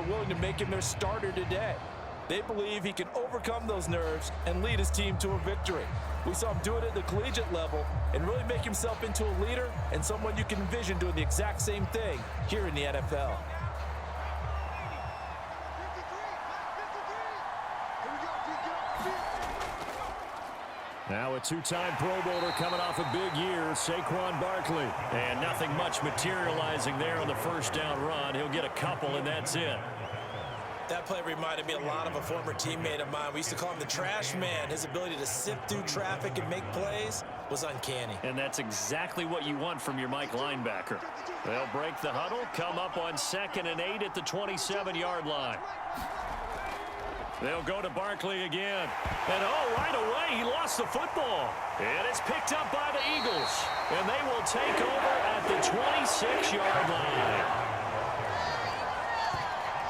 willing to make him their starter today. They believe he can overcome those nerves and lead his team to a victory. We saw him do it at the collegiate level and really make himself into a leader and someone you can envision doing the exact same thing here in the NFL. Now a two-time Pro Bowler coming off a big year, Saquon Barkley. And nothing much materializing there on the first down run. He'll get a couple, and that's it. That play reminded me a lot of a former teammate of mine. We used to call him the trash man. His ability to sift through traffic and make plays was uncanny. And that's exactly what you want from your Mike linebacker. They'll break the huddle, come up on 2nd and 8 at the 27-yard line. They'll go to Barkley again. And, oh, right away, he lost the football. And it's picked up by the Eagles. And they will take over at the 26-yard line.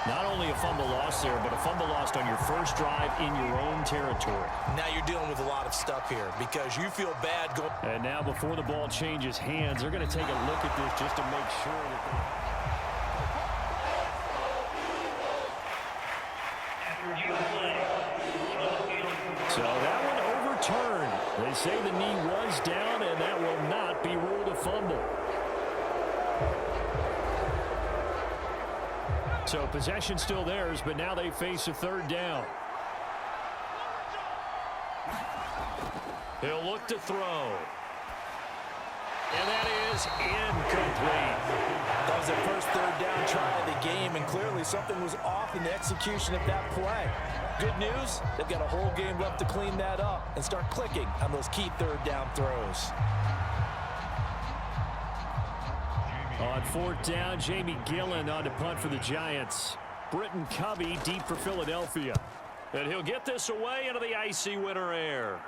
Not only a fumble loss there, but a fumble lost on your first drive in your own territory. Now you're dealing with a lot of stuff here because you feel bad going. And now before the ball changes hands, they're going to take a look at this just to make sure that So that one overturned. They say the knee was down, and that will not be ruled a fumble. So possession still theirs, but now they face a third down. He'll look to throw. And that is incomplete. That was their first third down try of the game, and clearly something was off in the execution of that play. Good news, they've got a whole game left to clean that up and start clicking on those key third down throws. On 4th down, Jamie Gillen on to punt for the Giants. Britton Covey deep for Philadelphia. And he'll get this away into the icy winter air.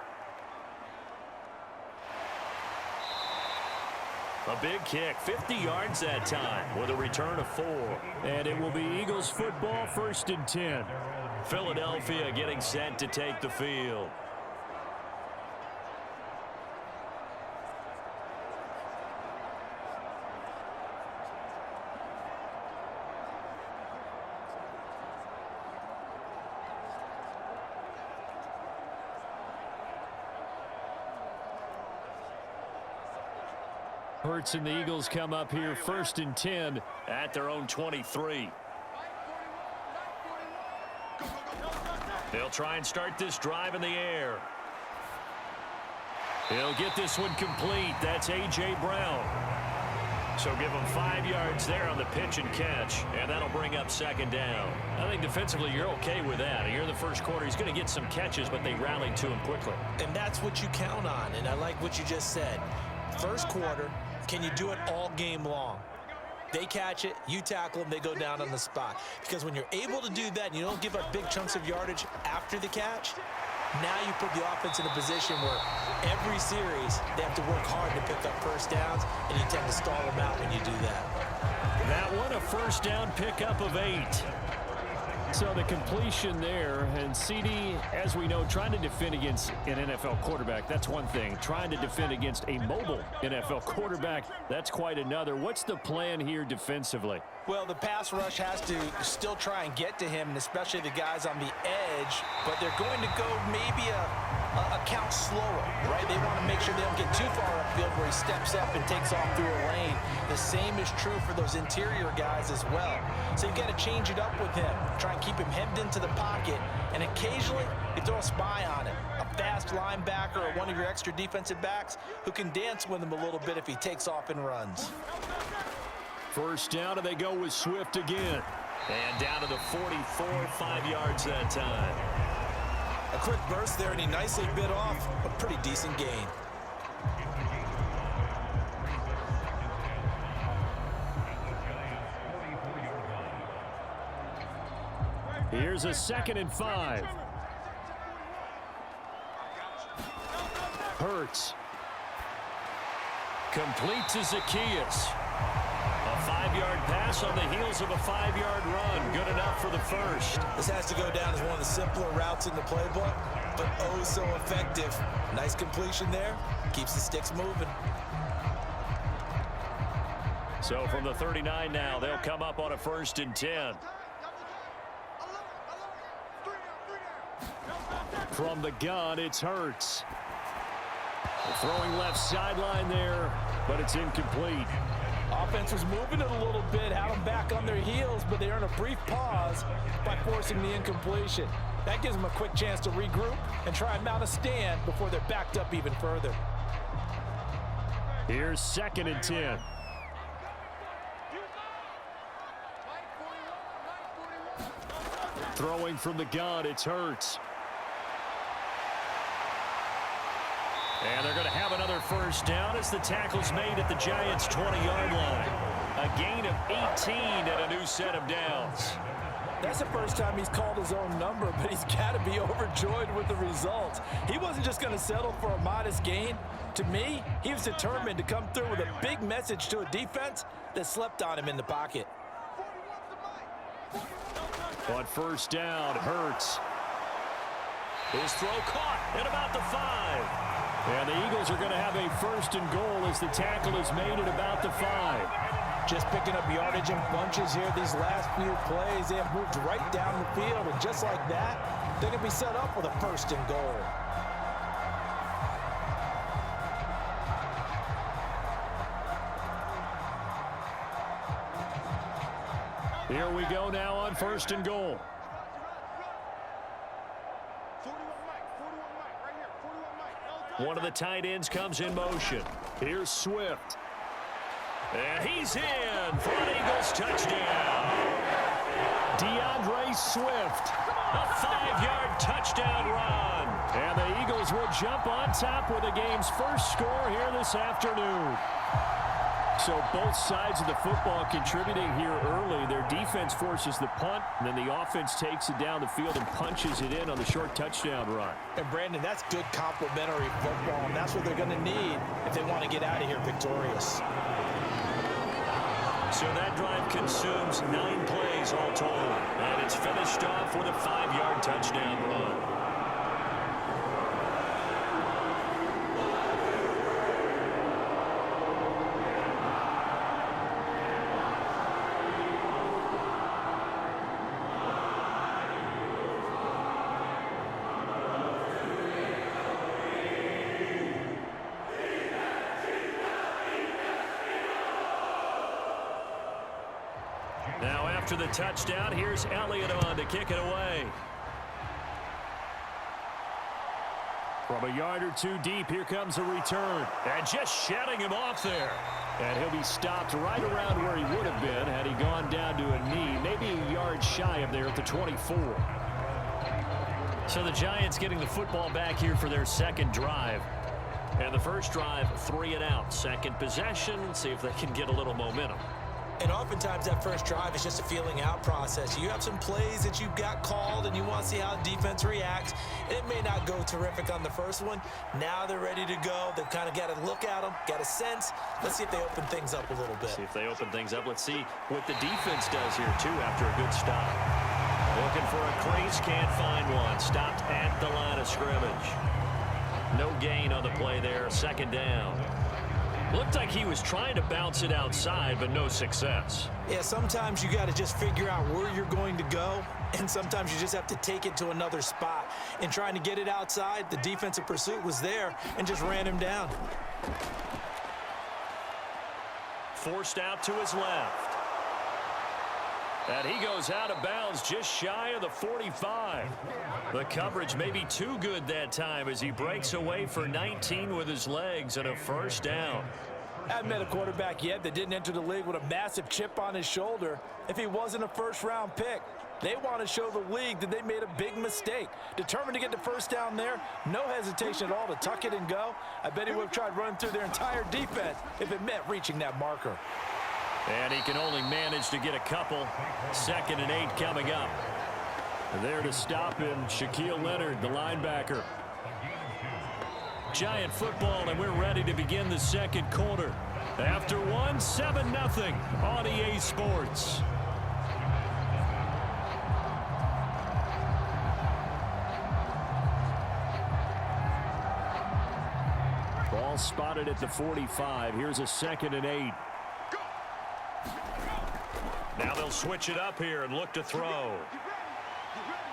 A big kick, 50 yards that time with a return of 4. And it will be Eagles football, 1st and 10. Philadelphia getting set to take the field. Hurts and the Eagles come up here 1st and 10 at their own 23. They'll try and start this drive in the air. He'll get this one complete. That's A.J. Brown. So give him 5 yards there on the pitch and catch, and that'll bring up 2nd down. I think defensively you're okay with that. Here in the first quarter, he's going to get some catches, but they rallied to him quickly. And that's what you count on, and I like what you just said. First quarter, can you do it all game long? They catch it, you tackle them, they go down on the spot. Because when you're able to do that and you don't give up big chunks of yardage after the catch, now you put the offense in a position where every series they have to work hard to pick up first downs, and you tend to stall them out when you do that. That one a first down pickup of 8. So the completion there, and CD, as we know, trying to defend against an NFL quarterback, that's one thing. Trying to defend against a mobile NFL quarterback, that's quite another. What's the plan here defensively? Well, the pass rush has to still try and get to him, and especially the guys on the edge, but they're going to go maybe a count slower, right? They want to make sure they don't get too far upfield where he steps up and takes off through a lane. The same is true for those interior guys as well. So you've got to change it up with him. Try and keep him hemmed into the pocket, and occasionally you throw a spy on him. A fast linebacker or one of your extra defensive backs who can dance with him a little bit if he takes off and runs. First down, and they go with Swift again. And down to the 44, 5 yards that time. A quick burst there, and he nicely bit off a pretty decent gain. Here's a 2nd and 5. Hurts. Complete to Zacchaeus. A 5-yard pass on the heels of a 5-yard run. Good enough for the first. This has to go down as one of the simpler routes in the playbook, but oh so effective. Nice completion there. Keeps the sticks moving. So from the 39 now, they'll come up on a 1st and 10. From the gun, it's Hurts. Throwing left sideline there, but it's incomplete. Offense was moving it a little bit, had them back on their heels, but they earned a brief pause by forcing the incompletion. That gives them a quick chance to regroup and try and mount a stand before they're backed up even further. Here's 2nd and 10. Throwing from the gun, it's Hurts. And they're going to have another first down as the tackle's made at the Giants' 20-yard line. A gain of 18 and a new set of downs. That's the first time he's called his own number, but he's got to be overjoyed with the results. He wasn't just going to settle for a modest gain. To me, he was determined to come through with a big message to a defense that slept on him in the pocket. On first down, Hurts. His throw caught at about the 5. And the Eagles are going to have a 1st and goal as the tackle is made at about the 5. Just picking up yardage in bunches here these last few plays. They have moved right down the field, and just like that, they're going to be set up with a 1st and goal. Here we go now on 1st and goal. One of the tight ends comes in motion. Here's Swift. And he's in for an Eagles touchdown. DeAndre Swift. A 5-yard touchdown run. And the Eagles will jump on top with the game's first score here this afternoon. So both sides of the football contributing here early. Their defense forces the punt, and then the offense takes it down the field and punches it in on the short touchdown run. And Brandon, that's good complementary football, and that's what they're going to need if they want to get out of here victorious. So that drive consumes 9 plays all total, and it's finished off with a 5-yard touchdown run. Now after the touchdown, here's Elliott on to kick it away. From a yard or two deep, here comes a return. And just shedding him off there. And he'll be stopped right around where he would have been had he gone down to a knee, maybe a yard shy of there at the 24. So the Giants getting the football back here for their 2nd drive. And the first drive, 3 and out. 2nd possession, see if they can get a little momentum. And oftentimes that first drive is just a feeling out process. You have some plays that you've got called and you want to see how the defense reacts. It may not go terrific on the first one. Now they're ready to go. They've kind of got to look at them, got a sense. Let's see if they open things up a little bit. See if they open things up. Let's see what the defense does here, too, after a good stop. Looking for a crease, can't find one. Stopped at the line of scrimmage. No gain on the play there, 2nd down. Looked like he was trying to bounce it outside, but no success. Yeah, sometimes you got to just figure out where you're going to go, and sometimes you just have to take it to another spot. In trying to get it outside, the defensive pursuit was there and just ran him down. Forced out to his left. And he goes out of bounds just shy of the 45. The coverage may be too good that time as he breaks away for 19 with his legs and a 1st down. I haven't met a quarterback yet that didn't enter the league with a massive chip on his shoulder if he wasn't a 1st-round pick. They want to show the league that they made a big mistake. Determined to get the 1st down there, no hesitation at all to tuck it and go. I bet he would have tried running through their entire defense if it meant reaching that marker. And he can only manage to get a couple. 2nd and 8 coming up. There to stop him, Shaquille Leonard, the linebacker. Giant football, and we're ready to begin the 2nd quarter. After 7-0 on EA Sports. Ball spotted at the 45. Here's a 2nd and 8. Now they'll switch it up here and look to throw.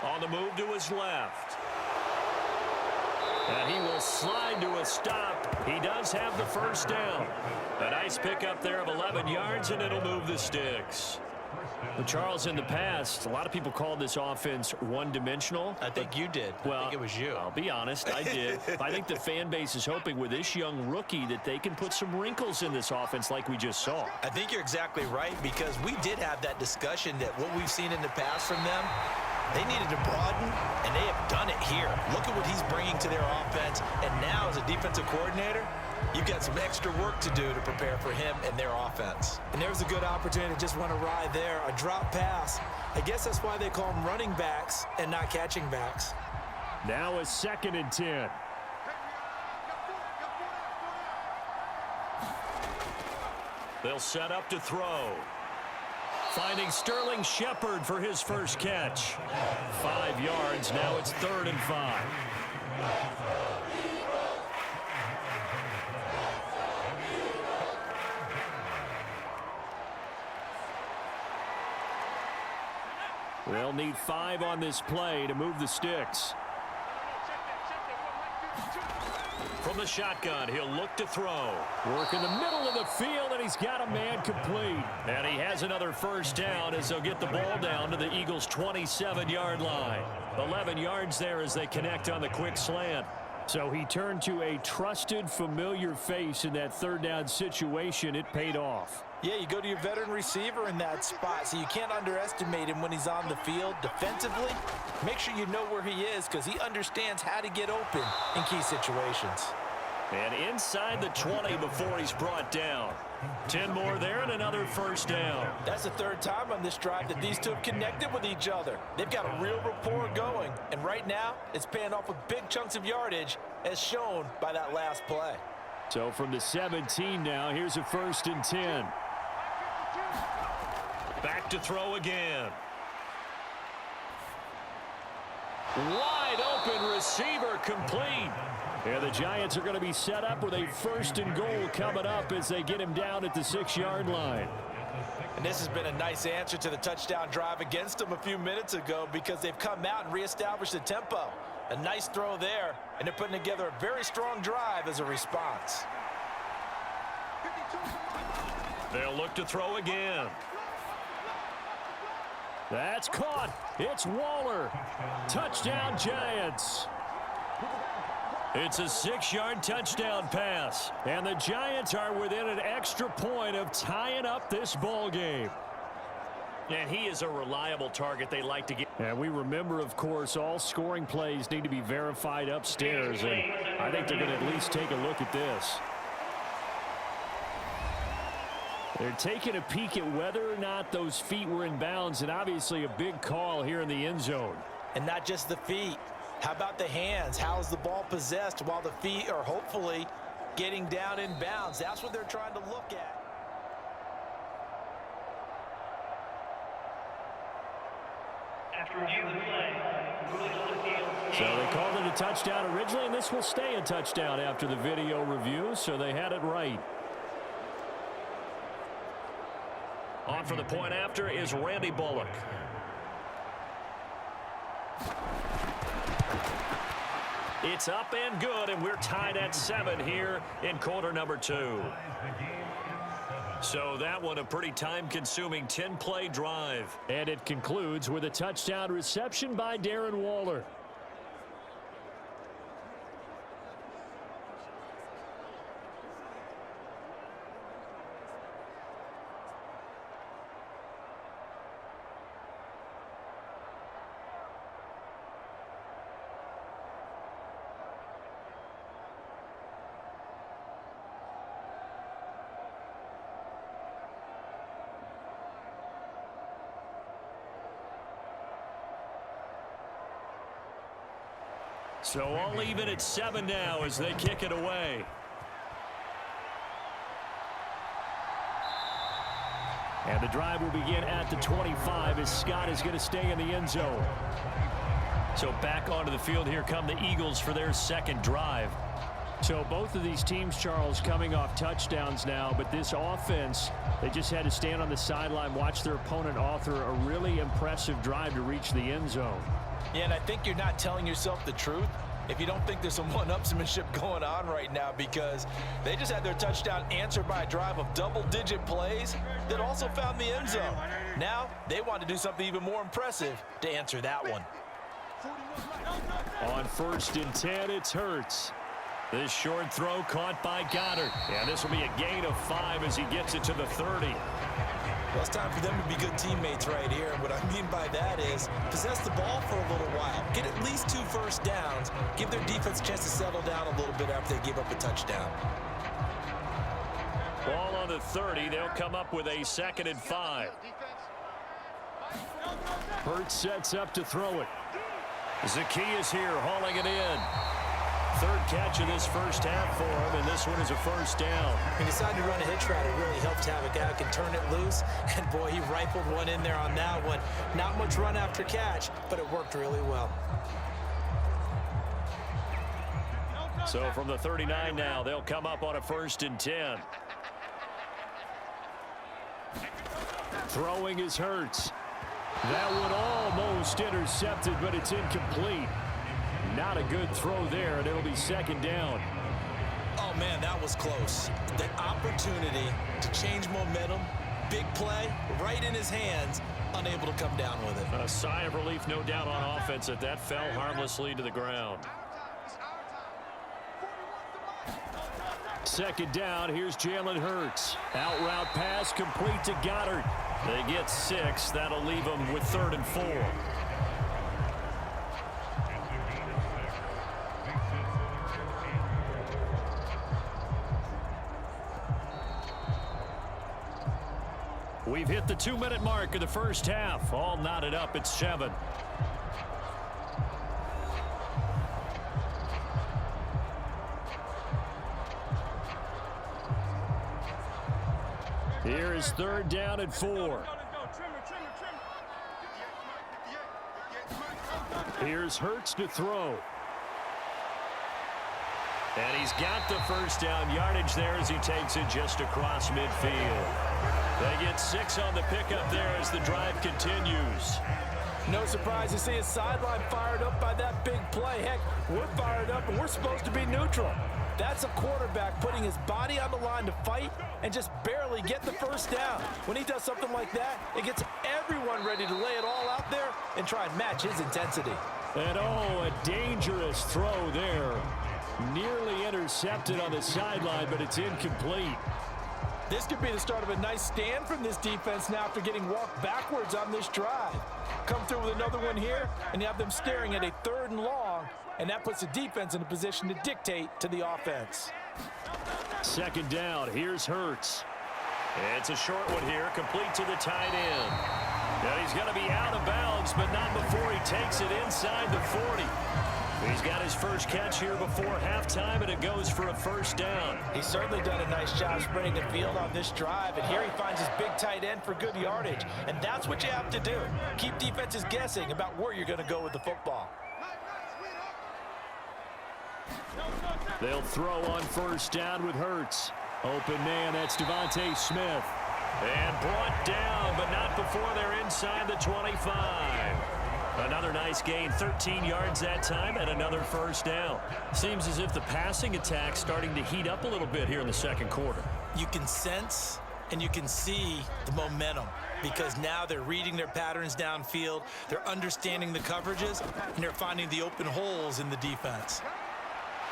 On the move to his left. And he will slide to a stop. He does have the first down. A nice pickup there of 11 yards, and it'll move the sticks. But Charles, in the past, a lot of people called this offense one-dimensional. I think you did. Well, I think it was you. I'll be honest, I did. I think the fan base is hoping with this young rookie that they can put some wrinkles in this offense like we just saw. I think you're exactly right, because we did have that discussion that what we've seen in the past from them, they needed to broaden, and they have done it here. Look at what he's bringing to their offense, and now as a defensive coordinator, you've got some extra work to do to prepare for him and their offense. And there's a good opportunity to just want to ride there, a drop pass. I guess that's why they call them running backs and not catching backs. Now a 2nd and 10. They'll set up to throw. Finding Sterling Shepard for his first catch. 5 yards. Now it's 3rd and 5. They'll need 5 on this play to move the sticks. From the shotgun, he'll look to throw. Work in the middle of the field, and he's got a man complete. And he has another first down as they'll get the ball down to the Eagles' 27-yard line. 11 yards there as they connect on the quick slant. So he turned to a trusted, familiar face in that 3rd down situation. It paid off. Yeah, you go to your veteran receiver in that spot, so you can't underestimate him when he's on the field defensively. Make sure you know where he is, because he understands how to get open in key situations. And inside the 20 before he's brought down. 10 more there and another first down. That's the 3rd time on this drive that these two have connected with each other. They've got a real rapport going, and right now it's paying off with big chunks of yardage, as shown by that last play. So from the 17 now, here's a 1st and 10. Back to throw again. Wide open receiver complete. And the Giants are going to be set up with a 1st and goal coming up as they get him down at the 6-yard line. And this has been a nice answer to the touchdown drive against them a few minutes ago, because they've come out and reestablished the tempo. A nice throw there, and they're putting together a very strong drive as a response. They'll look to throw again. That's caught. It's Waller. Touchdown, Giants. It's a 6-yard touchdown pass. And the Giants are within an extra point of tying up this ball game. And he is a reliable target they like to get. And we remember, of course, all scoring plays need to be verified upstairs. And I think they're going to at least take a look at this. They're taking a peek at whether or not those feet were in bounds, and obviously a big call here in the end zone. And not just the feet. How about the hands? How is the ball possessed while the feet are hopefully getting down in bounds? That's what they're trying to look at. After review of the play, so they called it a touchdown originally, and this will stay a touchdown after the video review, so they had it right. On for the point after is Randy Bullock. It's up and good, and we're tied at 7 here in quarter number 2. So that one a pretty time-consuming 10-play drive. And it concludes with a touchdown reception by Darren Waller. So all even at 7 now as they kick it away. And the drive will begin at the 25 as Scott is going to stay in the end zone. So back onto the field here come the Eagles for their 2nd drive. So both of these teams, Charles, coming off touchdowns now, but this offense, they just had to stand on the sideline, watch their opponent author a really impressive drive to reach the end zone. Yeah, and I think you're not telling yourself the truth if you don't think there's some one-upsmanship going on right now, because they just had their touchdown answered by a drive of double-digit plays that also found the end zone. Now they want to do something even more impressive to answer that one. On 1st and 10, it's Hurts. This short throw caught by Goddard. And this will be a gain of 5 as he gets it to the 30. Well, it's time for them to be good teammates right here. And what I mean by that is possess the ball for a little while. Get at least 2 first downs. Give their defense a chance to settle down a little bit after they give up a touchdown. Ball on the 30. They'll come up with a 2nd and 5. Hurts sets up to throw it. Zacchaeus here hauling it in. 3rd catch of this first half for him, and this one is a first down. He decided to run a hitch route. It really helped to have a guy who can turn it loose. And, boy, he rifled one in there on that one. Not much run after catch, but it worked really well. So from the 39 now, they'll come up on a 1st and 10. Throwing is Hurts. That one almost intercepted, but it's incomplete. Not a good throw there, and it'll be 2nd down. Oh, man, that was close. The opportunity to change momentum, big play, right in his hands, unable to come down with it. A sigh of relief, no doubt, on offense that fell harmlessly to the ground. 2nd down, here's Jalen Hurts. Out route pass complete to Goddard. They get 6. That'll leave them with 3rd and 4. We've hit the 2-minute mark of the first half. All knotted up at 7. Here is 3rd down and 4. Here's Hurts to throw. And he's got the first down yardage there as he takes it just across midfield. They get 6 on the pickup there as the drive continues. No surprise to see his sideline fired up by that big play. Heck, we're fired up, and we're supposed to be neutral. That's a quarterback putting his body on the line to fight and just barely get the first down. When he does something like that, it gets everyone ready to lay it all out there and try and match his intensity. And a dangerous throw there. Nearly intercepted on the sideline, but it's incomplete. This could be the start of a nice stand from this defense now after getting walked backwards on this drive. Come through with another one here, and you have them staring at a 3rd and long, and that puts the defense in a position to dictate to the offense. 2nd down, here's Hurts. It's a short one here, complete to the tight end. Now he's going to be out of bounds, but not before he takes it inside the 40. He's got his first catch here before halftime, and it goes for a first down. He's certainly done a nice job spreading the field on this drive, and here he finds his big tight end for good yardage. And that's what you have to do. Keep defenses guessing about where you're going to go with the football. They'll throw on 1st down with Hurts. Open man, that's Devontae Smith. And brought down, but not before they're inside the 25. Another nice gain, 13 yards that time, and another first down. Seems as if the passing attack's starting to heat up a little bit here in the 2nd quarter. You can sense and you can see the momentum because now they're reading their patterns downfield, they're understanding the coverages, and they're finding the open holes in the defense.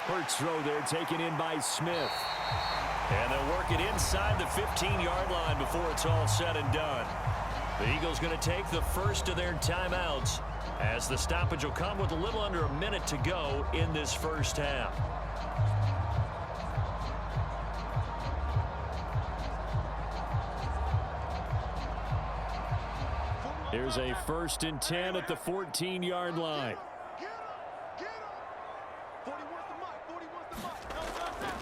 Hurts throw there taken in by Smith. And they'll work it inside the 15-yard line before it's all said and done. The Eagles going to take the first of their timeouts as the stoppage will come with a little under a minute to go in this first half. Here's a 1st and 10 at the 14-yard line.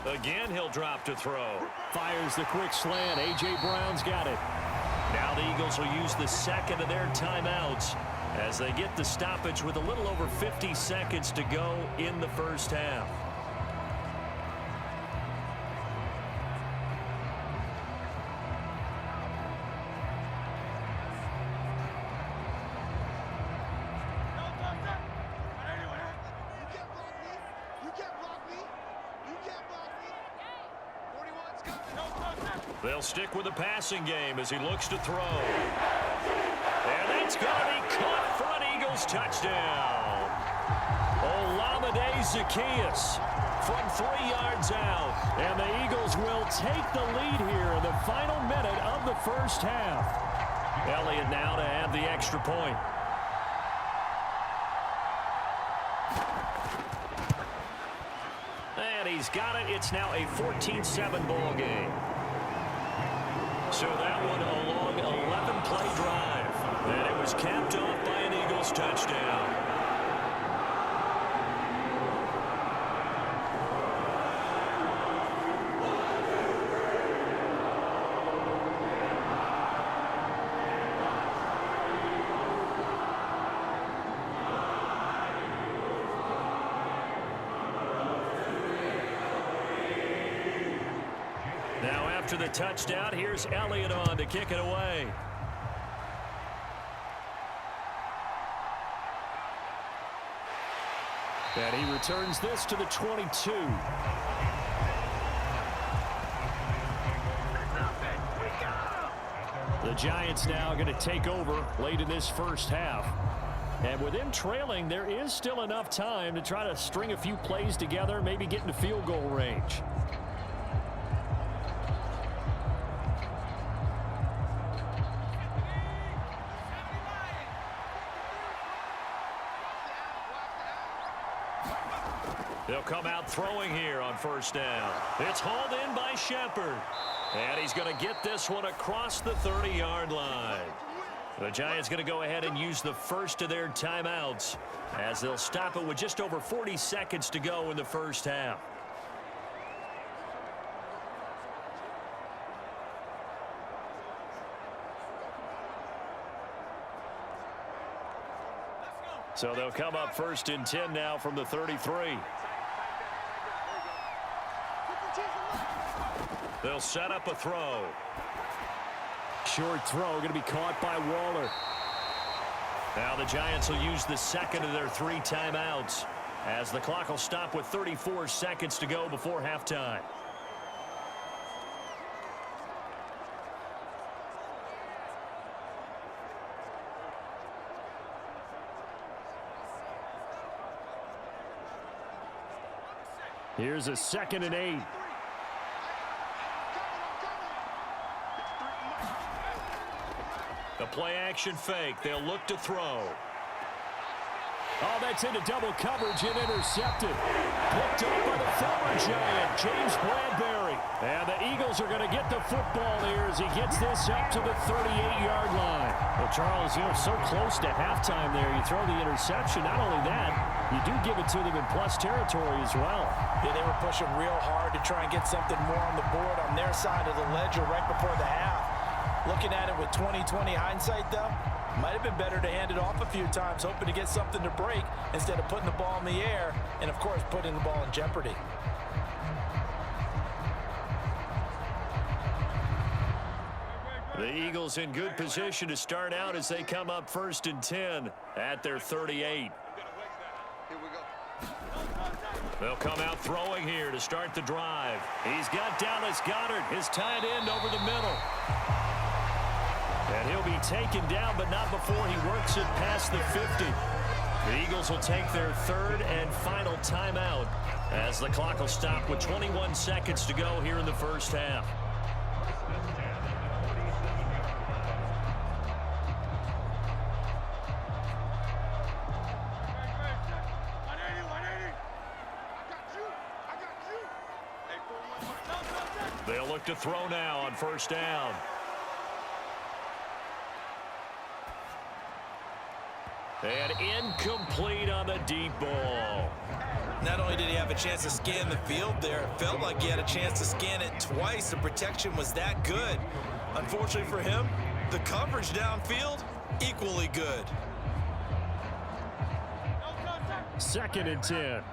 Again, he'll drop to throw. Fires the quick slant. A.J. Brown's got it. Now the Eagles will use the 2nd of their timeouts as they get the stoppage with a little over 50 seconds to go in the first half. They'll stick with the passing game as he looks to throw. And that's going to be caught for an Eagles touchdown. Olamide Zaccheaus from 3 yards out. And the Eagles will take the lead here in the final minute of the first half. Elliott now to add the extra point. And he's got it. It's now a 14-7 ball game. So that one a long 11-play drive. And it was capped off by an Eagles touchdown. Now after the touchdown, here's Elliott on to kick it away. And he returns this to the 22. The Giants now going to take over late in this first half. And with them trailing, there is still enough time to try to string a few plays together, maybe get into field goal range. They'll come out throwing here on first down. It's hauled in by Shepard. And he's going to get this one across the 30-yard line. The Giants going to go ahead and use the first of their timeouts as they'll stop it with just over 40 seconds to go in the first half. So they'll come up 1st and 10 now from the 33. They'll set up a throw. Short throw going to be caught by Waller. Now the Giants will use the second of their 3 timeouts as the clock will stop with 34 seconds to go before halftime. Here's a 2nd and 8. The play action fake. They'll look to throw. Oh, that's into double coverage and intercepted. Picked up by the former Giant, James Bradbury. And the Eagles are going to get the football here as he gets this up to the 38-yard line. Well, Charles, you know, so close to halftime there. You throw the interception. Not only that, you do give it to them in plus territory as well. Yeah, they were pushing real hard to try and get something more on the board on their side of the ledger right before the half. Looking at it with 20/20 hindsight, though, might have been better to hand it off a few times, hoping to get something to break instead of putting the ball in the air and, of course, putting the ball in jeopardy. The Eagles in good position to start out as they come up 1st and 10 at their 38. They'll come out throwing here to start the drive. He's got Dallas Goedert, his tight end, over the middle. And he'll be taken down, but not before he works it past the 50. The Eagles will take their 3rd and final timeout as the clock will stop with 21 seconds to go here in the first half. They'll look to throw now on first down. And incomplete on the deep ball. Not only did he have a chance to scan the field there, it felt like he had a chance to scan it twice. The protection was that good. Unfortunately for him, the coverage downfield, equally good. 2nd and 10.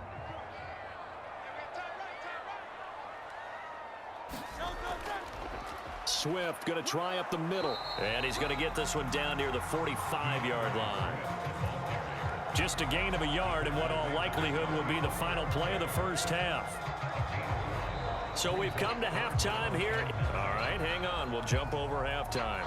Swift going to try up the middle. And he's going to get this one down near the 45-yard line. Just a gain of a yard in what all likelihood will be the final play of the first half. So we've come to halftime here. All right, hang on. We'll jump over halftime.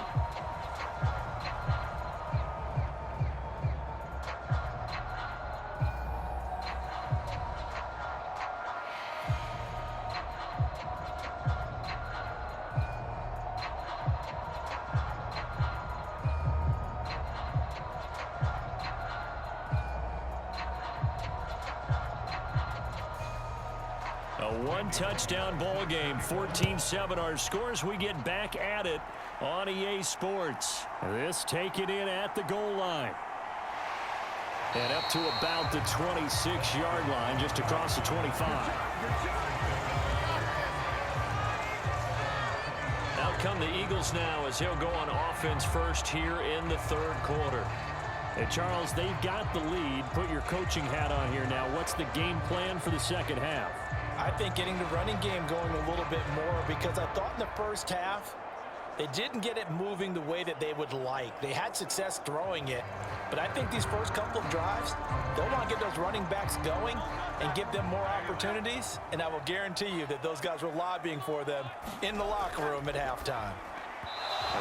A one-touchdown ball game, 14-7 our scores. We get back at it on EA Sports. This taken in at the goal line. And up to about the 26-yard line, just across the 25. Out come the Eagles now as he'll go on offense first here in the third quarter. And Charles, they've got the lead. Put your coaching hat on here now. What's the game plan for the second half? I think getting the running game going a little bit more, because I thought in the first half they didn't get it moving the way that they would like. They had success throwing it, but I think these first couple of drives, they'll want to get those running backs going and give them more opportunities, and I will guarantee you that those guys were lobbying for them in the locker room at halftime.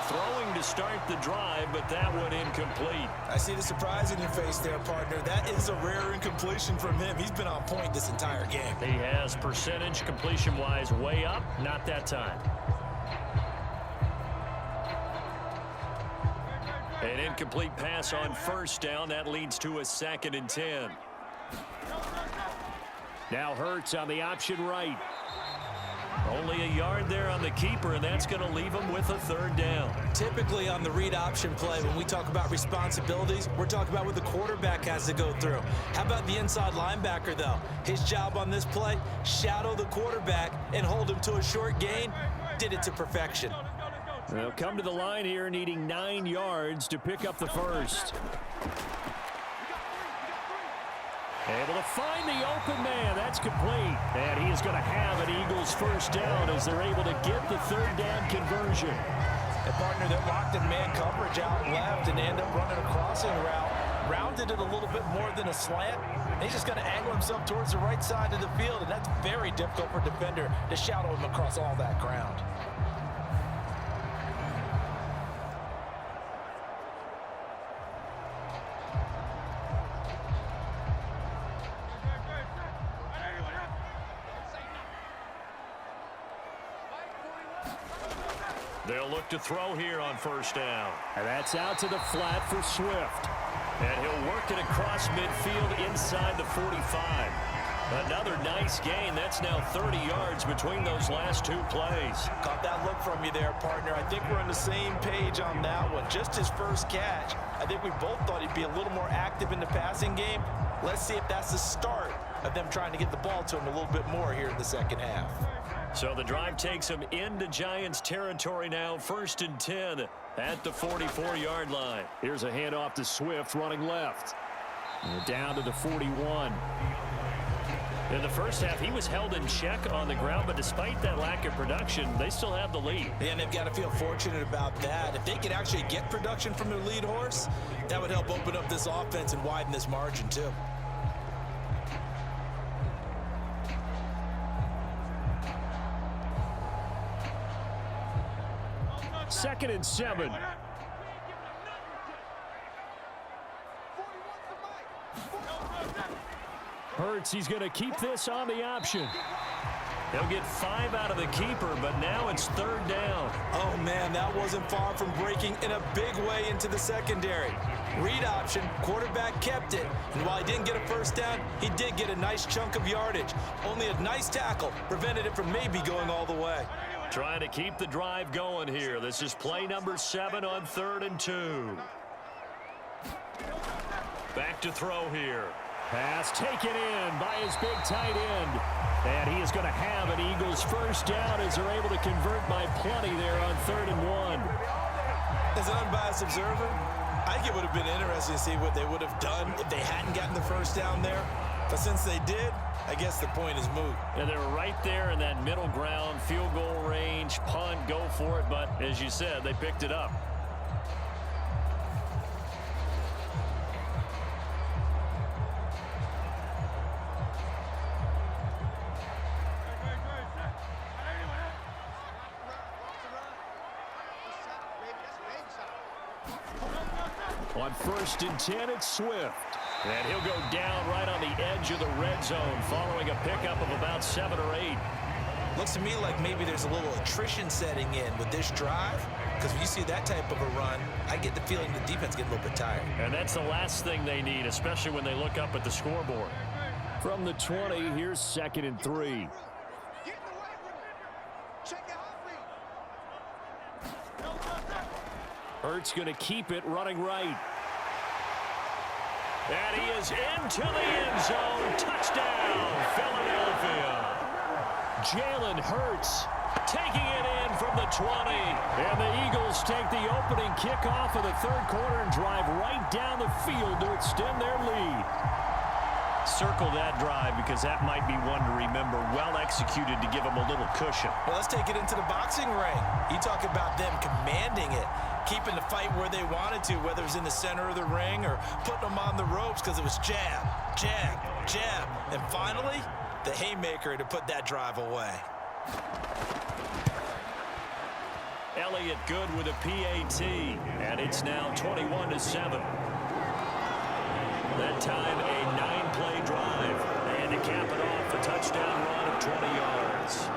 Throwing to start the drive, but that one incomplete. I see the surprise in your face there, partner. That is a rare incompletion from him. He's been on point this entire game. He has percentage completion-wise way up, not that time. An incomplete pass on first down. That leads to a 2nd and 10. Now Hurts on the option right. Only a yard there on the keeper, and that's going to leave him with a 3rd down. Typically on the read option play, when we talk about responsibilities, we're talking about what the quarterback has to go through. How about the inside linebacker, though? His job on this play, shadow the quarterback and hold him to a short gain. Did it to perfection. They'll come to the line here needing 9 yards to pick up the first. Able to find the open man. That's complete. And he is going to have an Eagles first down as they're able to get the 3rd down conversion. And partner, they're locked in man coverage out left and end up running a crossing route. Rounded it a little bit more than a slant. He's just going to angle himself towards the right side of the field, and that's very difficult for a defender to shadow him across all that ground. They'll look to throw here on first down. And that's out to the flat for Swift. And he'll work it across midfield inside the 45. Another nice gain. That's now 30 yards between those last 2 plays. Caught that look from you there, partner. I think we're on the same page on that one. Just his first catch. I think we both thought he'd be a little more active in the passing game. Let's see if that's the start of them trying to get the ball to him a little bit more here in the second half. So the drive takes him into Giants territory now. 1st and 10 at the 44-yard line. Here's a handoff to Swift running left. And down to the 41. In the first half, he was held in check on the ground, but despite that lack of production, they still have the lead. And they've got to feel fortunate about that. If they could actually get production from their lead horse, that would help open up this offense and widen this margin too. 2nd and 7. Hurts, he's going to keep this on the option. They'll get 5 out of the keeper, but now it's 3rd down. Oh, man, that wasn't far from breaking in a big way into the secondary. Read option, quarterback kept it. And while he didn't get a first down, he did get a nice chunk of yardage. Only a nice tackle prevented it from maybe going all the way. Trying to keep the drive going here. This is play number 7 on 3rd and 2. Back to throw here. Pass taken in by his big tight end. And he is going to have an Eagles first down as they're able to convert by plenty there on 3rd and 1. As an unbiased observer, I think it would have been interesting to see what they would have done if they hadn't gotten the first down there. But since they did, I guess the point is moot. And they're right there in that middle ground, field goal range, punt, go for it. But as you said, they picked it up. On 1st and 10, it's Swift. And he'll go down right on the edge of the red zone following a pickup of about 7 or 8. Looks to me like maybe there's a little attrition setting in with this drive, because when you see that type of a run, I get the feeling the defense getting a little bit tired. And that's the last thing they need, especially when they look up at the scoreboard. From the 20, here's 2nd and 3. Hurts going to keep it running right. And he is into the end zone. Touchdown, Philadelphia. Jalen Hurts taking it in from the 20. And the Eagles take the opening kickoff of the 3rd quarter and drive right down the field to extend their lead. Circle that drive because that might be one to remember. Well executed to give them a little cushion. Well, let's take it into the boxing ring. You talk about them commanding it, keeping the fight where they wanted to, whether it was in the center of the ring or putting them on the ropes because it was jab, jab, jab. And finally, the haymaker to put that drive away. Elliott good with a PAT, and it's now 21-7. That time a 9-play drive, and to cap it off, a touchdown run of 20 yards.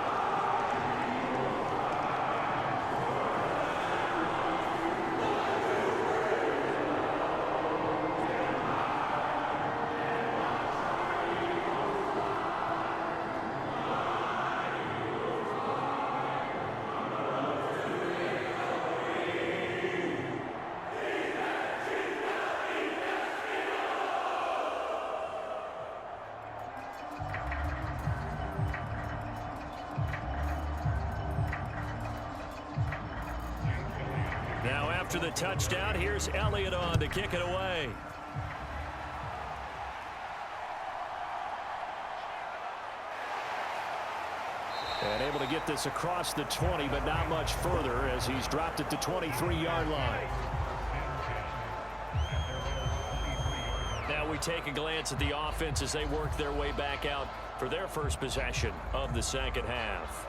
Now after the touchdown, here's Elliott on to kick it away. And able to get this across the 20, but not much further as he's dropped at the 23-yard line. Now we take a glance at the offense as they work their way back out for their first possession of the 2nd half.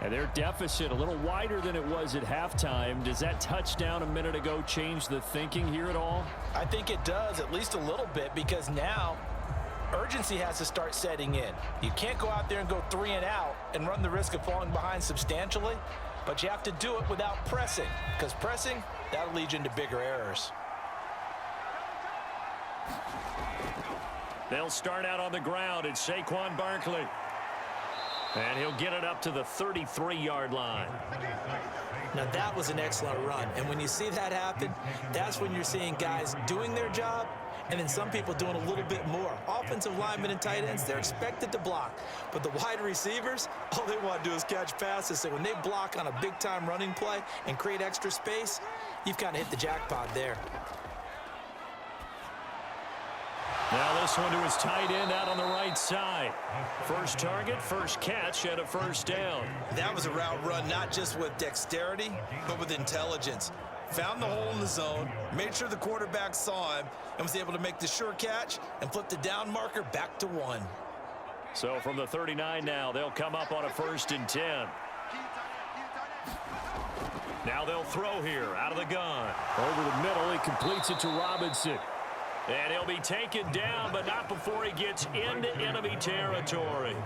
And their deficit a little wider than it was at halftime. Does that touchdown a minute ago change the thinking here at all? I think it does, at least a little bit, because now urgency has to start setting in. You can't go out there and go 3 and out and run the risk of falling behind substantially, but you have to do it without pressing, because pressing, that'll lead you into bigger errors. They'll start out on the ground. It's Saquon Barkley. And he'll get it up to the 33-yard line. Now that was an excellent run, and when you see that happen, that's when you're seeing guys doing their job and then some people doing a little bit more. Offensive linemen and tight ends, they're expected to block, but the wide receivers, all they want to do is catch passes. So when they block on a big-time running play and create extra space, you've kind of hit the jackpot there. Now this one to his tight end out on the right side. First target, first catch, and a first down. That was a route run not just with dexterity, but with intelligence. Found the hole in the zone, made sure the quarterback saw him, and was able to make the sure catch and flip the down marker back to 1. So from the 39 now, they'll come up on a 1st and 10. Now they'll throw here out of the gun. Over the middle, he completes it to Robinson. And he'll be taken down, but not before he gets into enemy territory.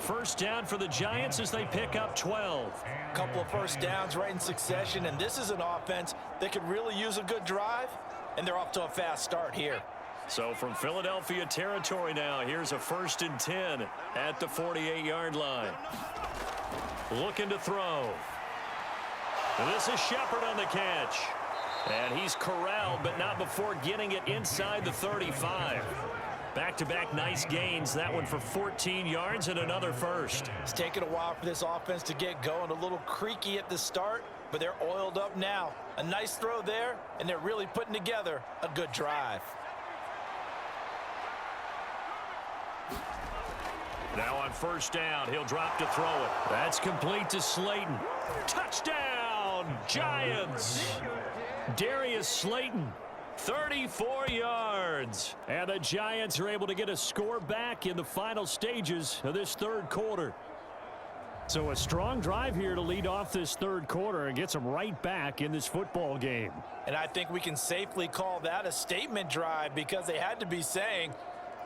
First down for the Giants as they pick up 12. Couple of first downs right in succession, and this is an offense that could really use a good drive, and they're off to a fast start here. So from Philadelphia territory now, here's a 1st and 10 at the 48-yard line. Looking to throw. And this is Shepard on the catch. And he's corralled, but not before getting it inside the 35. Back-to-back nice gains. That one for 14 yards and another first. It's taken a while for this offense to get going. A little creaky at the start, but they're oiled up now. A nice throw there, and they're really putting together a good drive. Now on first down, he'll drop to throw it. That's complete to Slayton. Touchdown, Giants! Darius Slayton, 34 yards. And the Giants are able to get a score back in the final stages of this 3rd quarter. So a strong drive here to lead off this third quarter and gets them right back in this football game. And I think we can safely call that a statement drive because they had to be saying,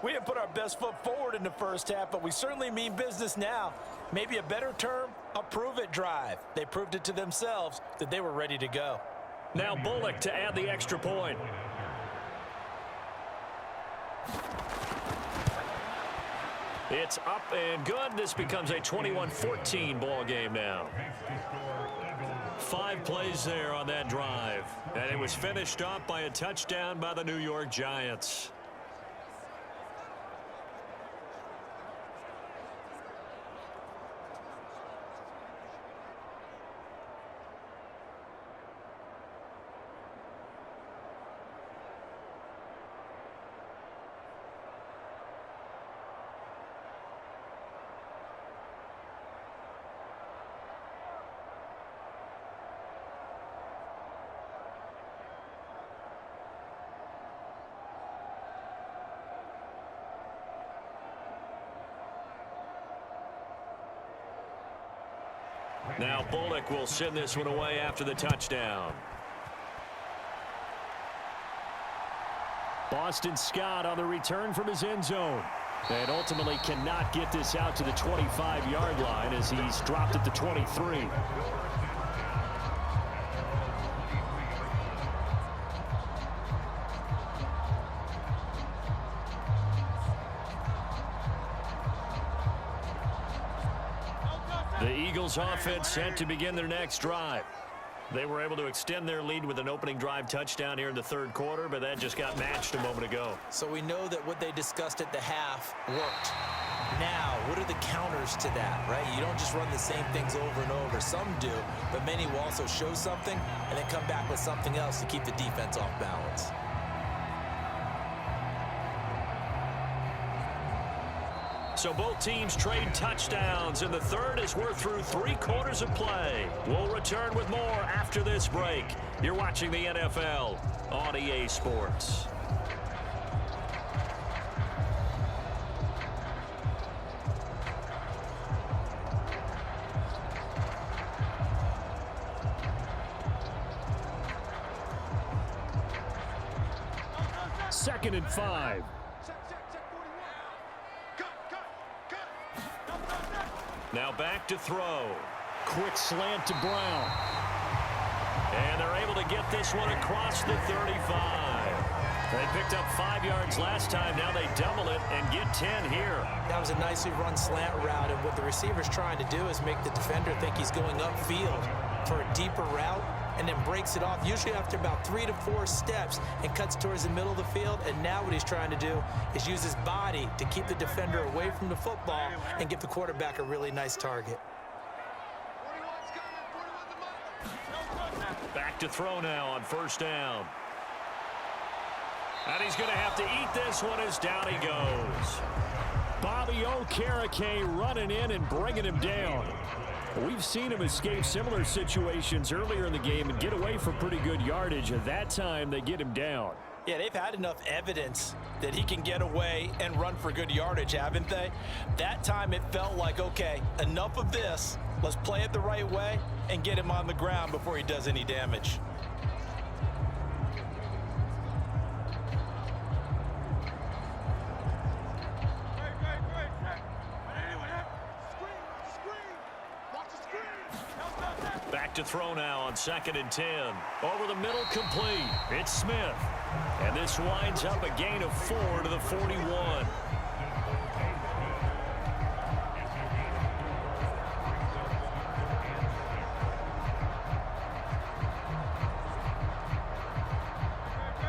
we didn't put our best foot forward in the first half, but we certainly mean business now. Maybe a better term, a prove-it drive. They proved it to themselves that they were ready to go. Now Bullock to add the extra point. It's up and good. This becomes a 21-14 ball game now. 5 plays there on that drive. And it was finished off by a touchdown by the New York Giants. Now Bullock will send this one away after the touchdown. Boston Scott on the return from his end zone. And ultimately cannot get this out to the 25-yard line as he's dropped at the 23. The Eagles offense set to begin their next drive. They were able to extend their lead with an opening drive touchdown here in the third quarter, but that just got matched a moment ago. So we know that what they discussed at the half worked. Now, what are the counters to that, right? You don't just run the same things over and over. Some do, but many will also show something and then come back with something else to keep the defense off balance. So both teams trade touchdowns in the third as we're through 3 quarters of play. We'll return with more after this break. You're watching the NFL on EA Sports. Second and 5. Now back to throw. Quick slant to Brown. And they're able to get this one across the 35. They picked up 5 yards last time. Now they double it and get 10 here. That was a nicely run slant route, and what the receiver's trying to do is make the defender think he's going upfield for a deeper route and then breaks it off, usually after about 3 to 4 steps, and cuts towards the middle of the field. And now what he's trying to do is use his body to keep the defender away from the football and give the quarterback a really nice target. Back to throw now on first down. And he's going to have to eat this one as down he goes. Bobby Okereke running in and bringing him down. We've seen him escape similar situations earlier in the game and get away for pretty good yardage. At that time, they get him down. Yeah, they've had enough evidence that he can get away and run for good yardage, haven't they? That time it felt like, okay, enough of this. Let's play it the right way and get him on the ground before he does any damage. Back to throw now on 2nd and 10. Over the middle, complete. It's Smith. And this winds up a gain of 4 to the 41.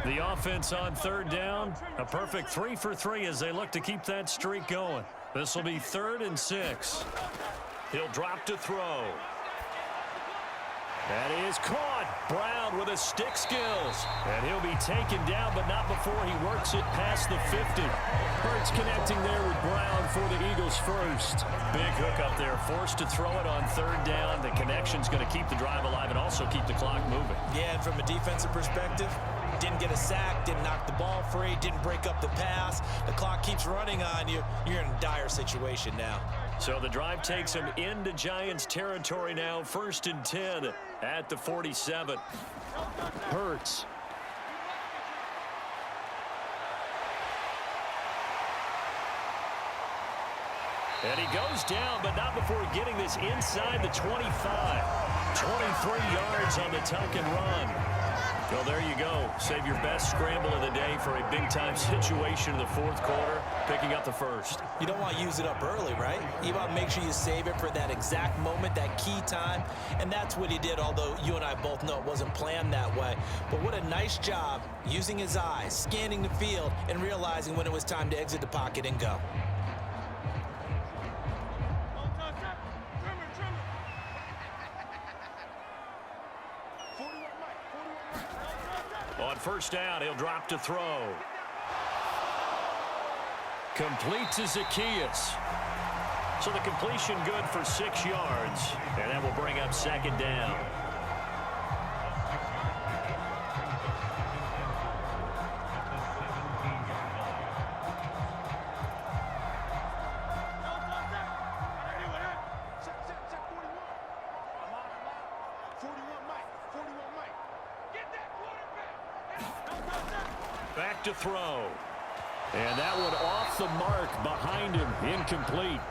The offense on 3rd down, a perfect 3 for 3 as they look to keep that streak going. This will be 3rd and 6. He'll drop to throw. That is caught. Brown with his stick skills. And he'll be taken down, but not before he works it past the 50. Hurts connecting there with Brown for the Eagles first. Big hook up there. Forced to throw it on 3rd down. The connection's going to keep the drive alive and also keep the clock moving. Yeah, and from a defensive perspective, didn't get a sack, didn't knock the ball free, didn't break up the pass. The clock keeps running on you. You're in a dire situation now. So the drive takes him into Giants territory now, 1st and 10 at the 47. Hurts. And he goes down, but not before getting this inside the 25. 23 yards on the tuck and run. Well, there you go. Save your best scramble of the day for a big-time situation in the 4th quarter, picking up the first. You don't want to use it up early, right? You want to make sure you save it for that exact moment, that key time, and that's what he did, although you and I both know it wasn't planned that way. But what a nice job using his eyes, scanning the field, and realizing when it was time to exit the pocket and go. On 1st down, he'll drop to throw. Complete to Zacchaeus. So the completion good for 6 yards, and that will bring up 2nd down. Back to throw. And that one off the mark behind him. Incomplete.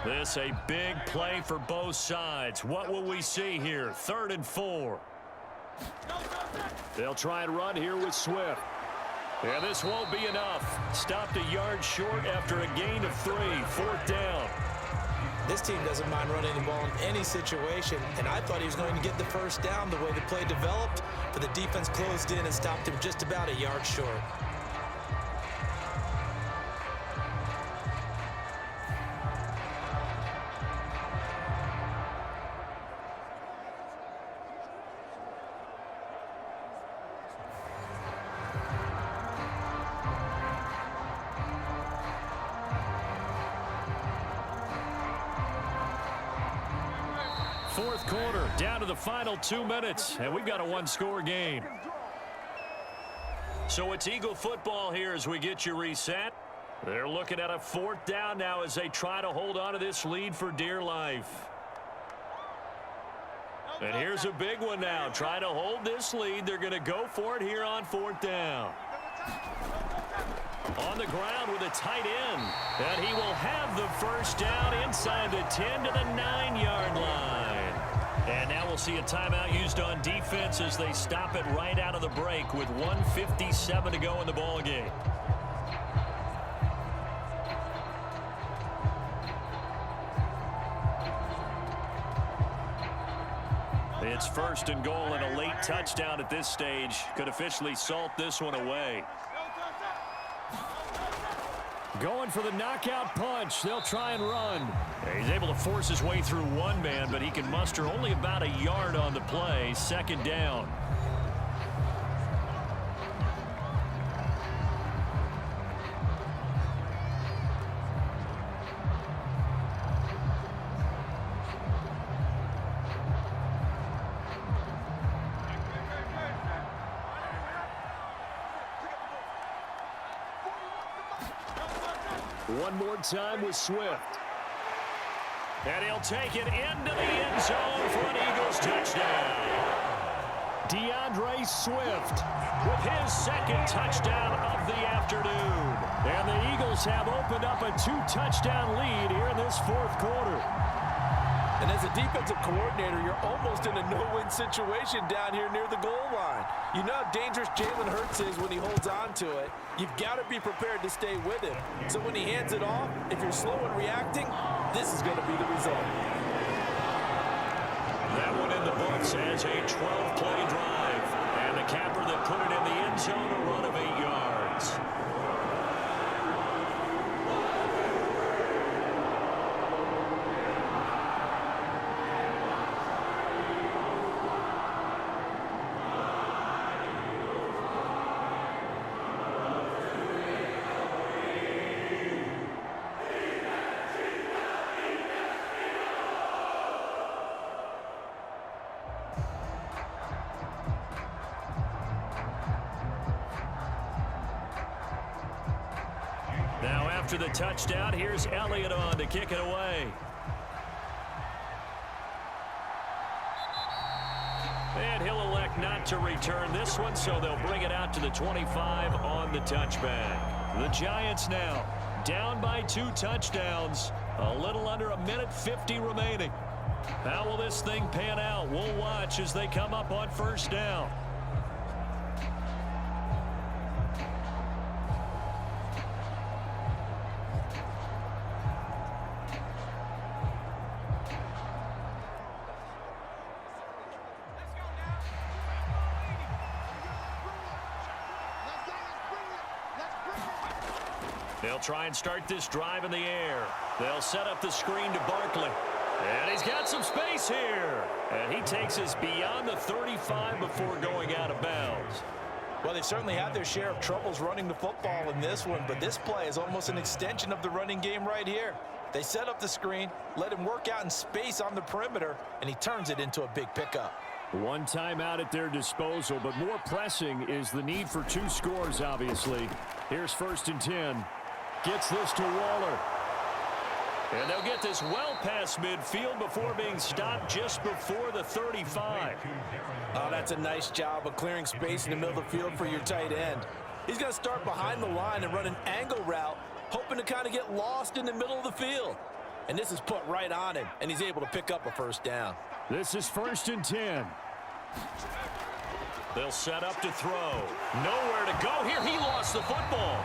This a big play for both sides. What will we see here? 3rd and 4. They'll try and run here with Swift. And this won't be enough. Stopped a yard short after a gain of 3. 4th down. This team doesn't mind running the ball in any situation, and I thought he was going to get the 1st down the way the play developed, but the defense closed in and stopped him just about a yard short. Fourth quarter, down to the final 2 minutes, and we've got a 1-score game. So it's Eagle football here as we get you reset. They're looking at a 4th down now as they try to hold on to this lead for dear life. And here's a big one now. Trying to hold this lead. They're going to go for it here on 4th down. On the ground with a tight end. And he will have the 1st down inside the 10 to the 9-yard line. And now we'll see a timeout used on defense as they stop it right out of the break with 1:57 to go in the ball game. It's 1st and goal, and a late touchdown at this stage could officially salt this one away. Going for the knockout punch. They'll try and run. He's able to force his way through one man, but he can muster only about a yard on the play. 2nd down. One more time with Swift. And he'll take it into the end zone for an Eagles touchdown. DeAndre Swift with his 2nd touchdown of the afternoon. And the Eagles have opened up a 2-touchdown lead here in this 4th quarter. And as a defensive coordinator, you're almost in a no-win situation down here near the goal line. You know how dangerous Jalen Hurts is when he holds on to it. You've got to be prepared to stay with him. So when he hands it off, if you're slow in reacting, this is going to be the result. That one in the books as a 12-play drive. And the capper that put it in the end zone, a run of 8 yards. After the touchdown, here's Elliott on to kick it away. And he'll elect not to return this one, so they'll bring it out to the 25 on the touchback. The Giants now down by 2 touchdowns. A little under a minute 50 remaining. How will this thing pan out? We'll watch as they come up on first down. They'll try and start this drive in the air. They'll set up the screen to Barkley. And he's got some space here. And he takes us beyond the 35 before going out of bounds. Well, they've certainly had their share of troubles running the football in this one, but this play is almost an extension of the running game right here. They set up the screen, let him work out in space on the perimeter, and he turns it into a big pickup. One timeout at their disposal, but more pressing is the need for 2 scores, obviously. Here's 1st and 10. Gets this to Waller. And they'll get this well past midfield before being stopped just before the 35. Oh, that's a nice job of clearing space in the middle of the field for your tight end. He's going to start behind the line and run an angle route, hoping to kind of get lost in the middle of the field. And this is put right on him, and he's able to pick up a first down. This is 1st and 10. They'll set up to throw. Nowhere to go here. He lost the football.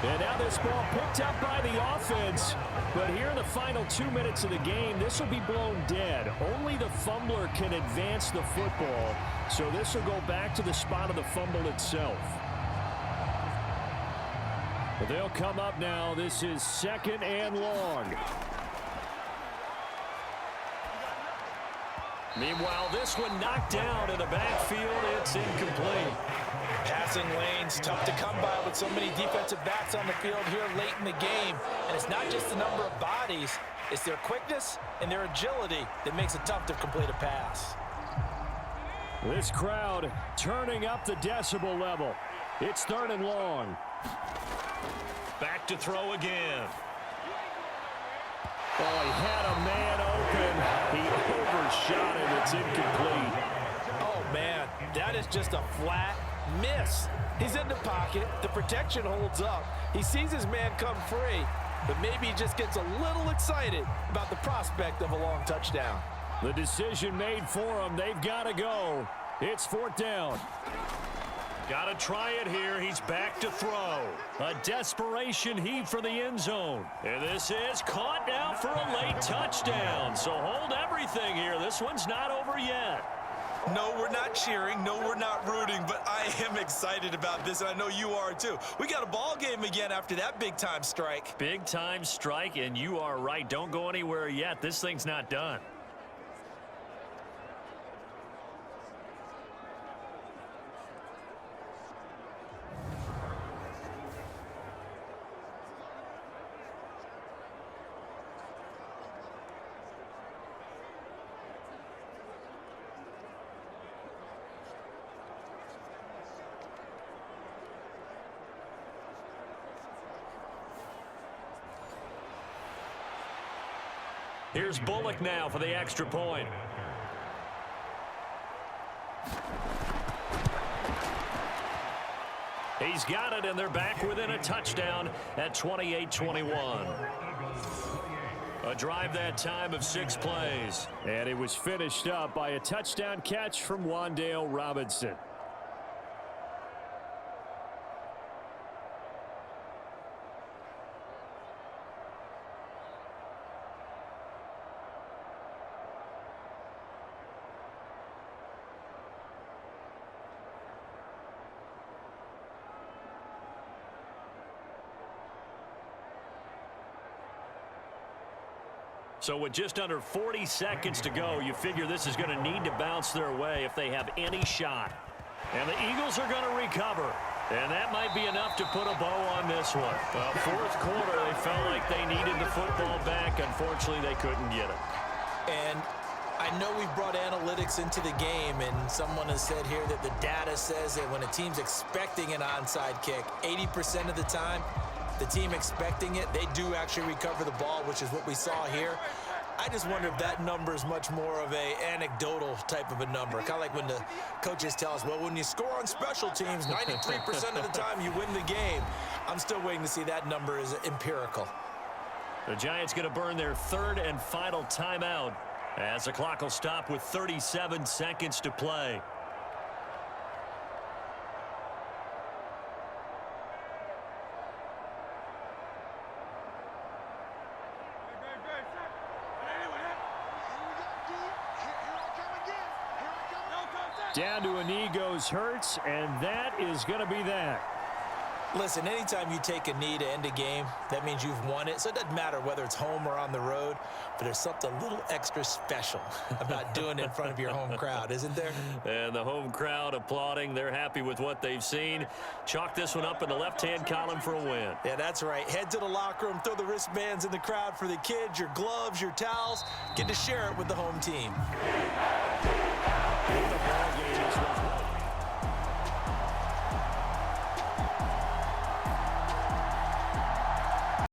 And now this ball picked up by the offense. But here in the final 2 minutes of the game, this will be blown dead. Only the fumbler can advance the football. So this will go back to the spot of the fumble itself. But they'll come up now. This is 2nd and long. Meanwhile, this one knocked down in the backfield. It's incomplete. Passing lanes, tough to come by with so many defensive backs on the field here late in the game. And it's not just the number of bodies, it's their quickness and their agility that makes it tough to complete a pass. This crowd turning up the decibel level. It's 3rd and long. Back to throw again. Oh, he had a man open. He overshot him. It's incomplete. Oh, man, that is just a flat miss. He's in the pocket. The protection holds up. He sees his man come free, but maybe he just gets a little excited about the prospect of a long touchdown. The decision made for him. They've got to go. It's 4th down. Got to try it here. He's back to throw. A desperation heave for the end zone. And this is caught now for a late touchdown. So hold everything here. This one's not over yet. No, we're not cheering. No, we're not rooting, but I am excited about this, and I know you are too. We got a ball game again after that big-time strike. Big-time strike, and you are right. Don't go anywhere yet. This thing's not done. Here's Bullock now for the extra point. He's got it, and they're back within a touchdown at 28-21. A drive that time of 6 plays. And it was finished up by a touchdown catch from Wan'Dale Robinson. So with just under 40 seconds to go, you figure this is going to need to bounce their way if they have any shot. And the Eagles are going to recover. And that might be enough to put a bow on this one. Well, 4th quarter, they felt like they needed the football back. Unfortunately, they couldn't get it. And I know we've brought analytics into the game, and someone has said here that the data says that when a team's expecting an onside kick, 80% of the time, the team expecting it, they do actually recover the ball, which is what we saw here. I just wonder if that number is much more of a anecdotal type of a number. Kind of like when the coaches tell us, well, when you score on special teams, 93% of the time you win the game. I'm still waiting to see that number is empirical. The Giants going to burn their third and final timeout as the clock will stop with 37 seconds to play. Down to a knee goes Hurts, and that is going to be that. Listen, anytime you take a knee to end a game, that means you've won it. So it doesn't matter whether it's home or on the road, but there's something a little extra special about doing it in front of your home crowd, isn't there? And the home crowd applauding. They're happy with what they've seen. Chalk this one up in the left-hand column for a win. Yeah, that's right. Head to the locker room, throw the wristbands in the crowd for the kids, your gloves, your towels. Get to share it with the home team. With the